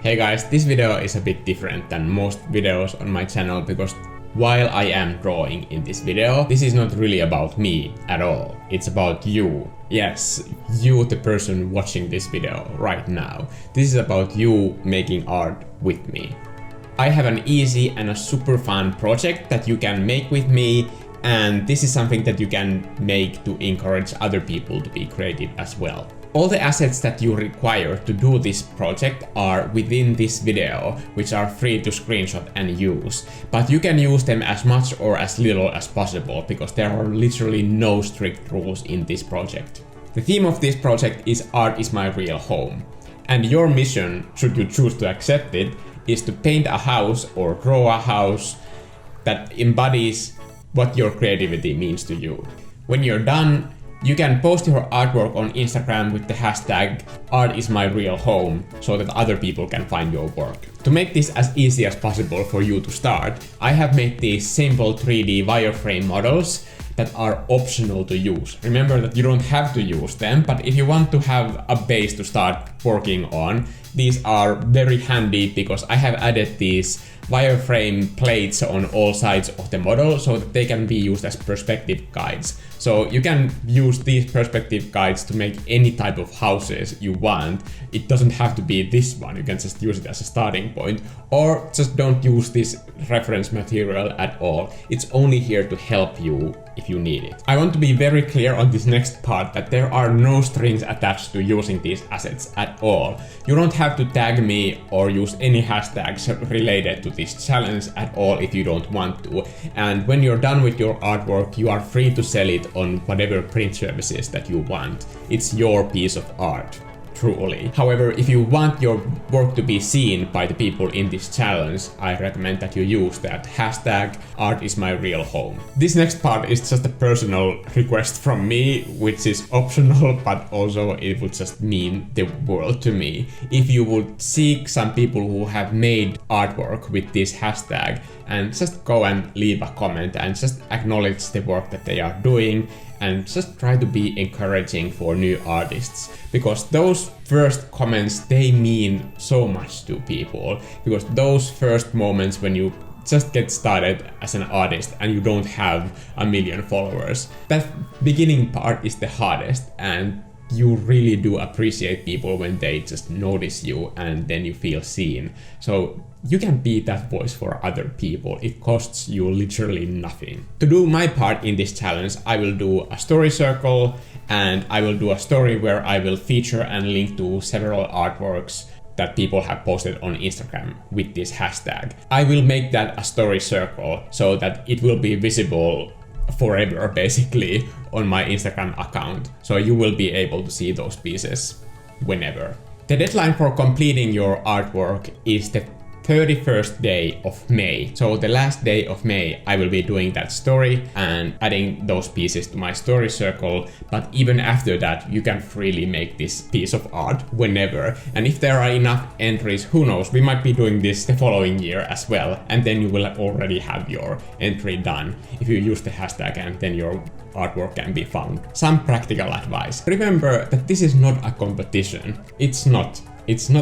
Hey guys, this video is a bit different than most videos on my channel because while I am drawing in this video, this is not really about me at all. It's about you. Yes, you, the person watching this video right now. This is about you making art with me. I have an easy and a super fun project that you can make with me, and this is something that you can make to encourage other people to be creative as well. All the assets that you require to do this project are within this video, which are free to screenshot and use, but you can use them as much or as little as possible because there are literally no strict rules in this project. The theme of this project is Art is my real home, and your mission, should you choose to accept it, is to paint a house or draw a house that embodies what your creativity means to you. When you're done, you can post your artwork on Instagram with the hashtag #ArtIsMyRealHome so that other people can find your work. To make this as easy as possible for you to start, I have made these simple 3D wireframe models that are optional to use. Remember that you don't have to use them, but if you want to have a base to start working on, these are very handy because I have added these wireframe plates on all sides of the model so that they can be used as perspective guides. So you can use these perspective guides to make any type of houses you want. It doesn't have to be this one, you can just use it as a starting point, or just don't use this reference material at all. It's only here to help you if you need it. I want to be very clear on this next part that there are no strings attached to using these assets at all. You don't have to tag me or use any hashtags related to this challenge at all if you don't want to. And when you're done with your artwork, you are free to sell it on whatever print services that you want. It's your piece of art. Truly. However, if you want your work to be seen by the people in this challenge, I recommend that you use that hashtag #ArtIsMyRealHome. This next part is just a personal request from me, which is optional, but also it would just mean the world to me. If you would seek some people who have made artwork with this hashtag and just go and leave a comment and just acknowledge the work that they are doing, and just try to be encouraging for new artists, because those first comments, they mean so much to people, because those first moments when you just get started as an artist and you don't have a million followers, that beginning part is the hardest, and you really do appreciate people when they just notice you and then you feel seen. So you can be that voice for other people. It costs you literally nothing. To do my part in this challenge, I will do a story circle, and I will do a story where I will feature and link to several artworks that people have posted on Instagram with this hashtag. I will make that a story circle so that it will be visible forever basically on my Instagram account, so you will be able to see those pieces whenever. The deadline for completing your artwork is the 31st day of May. So the last day of May I will be doing that story and adding those pieces to my story circle, but even after that you can freely make this piece of art whenever, and if there are enough entries, who knows, we might be doing this the following year as well, and then you will already have your entry done if you use the hashtag, and then your artwork can be found. Some practical advice. Remember that this is not a competition. It's not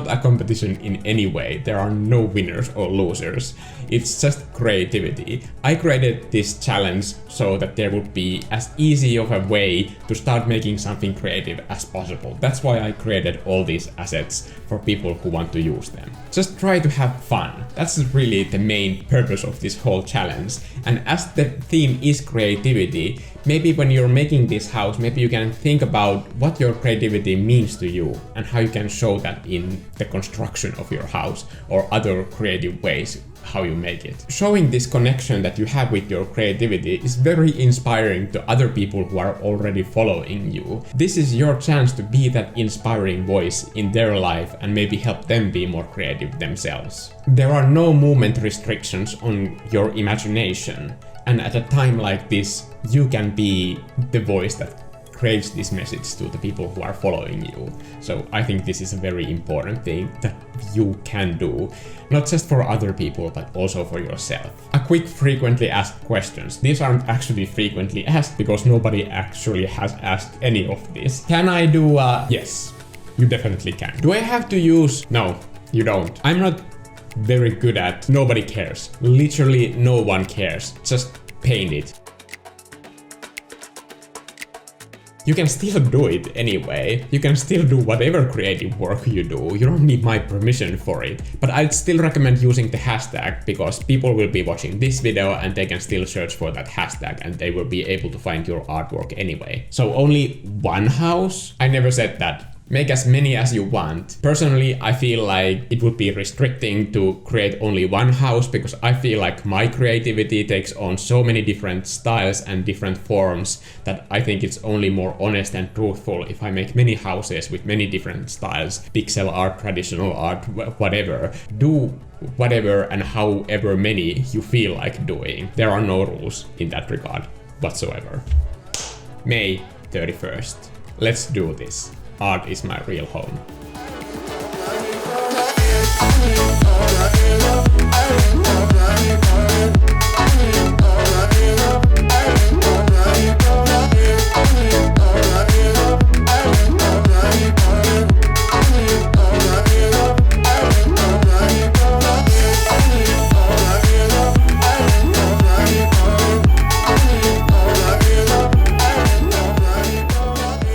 a competition in any way. There are no winners or losers. It's just creativity. I created this challenge so that there would be as easy of a way to start making something creative as possible. That's why I created all these assets for people who want to use them. Just try to have fun. That's really the main purpose of this whole challenge. And as the theme is creativity, maybe when you're making this house, maybe you can think about what your creativity means to you and how you can show that in the construction of your house or other creative ways how you make it. Showing this connection that you have with your creativity is very inspiring to other people who are already following you. This is your chance to be that inspiring voice in their life and maybe help them be more creative themselves. There are no movement restrictions on your imagination, and at a time like this, you can be the voice that creates this message to the people who are following you. So I think this is a very important thing that you can do, not just for other people, but also for yourself. A quick frequently asked questions. These aren't actually frequently asked because nobody actually has asked any of this. Can I do yes, you definitely can. Do I have to use? No. You don't. I'm not very good at nobody cares. Literally no one cares. Just paint it. You can still do it anyway. You can still do whatever creative work you do. You don't need my permission for it. But I'd still recommend using the hashtag because people will be watching this video and they can still search for that hashtag and they will be able to find your artwork anyway. So only one house? I never said that. Make as many as you want. Personally, I feel like it would be restricting to create only one house because I feel like my creativity takes on so many different styles and different forms that I think it's only more honest and truthful if I make many houses with many different styles, pixel art, traditional art, whatever. Do whatever and however many you feel like doing. There are no rules in that regard whatsoever. May 31st. Let's do this. Art is my real home.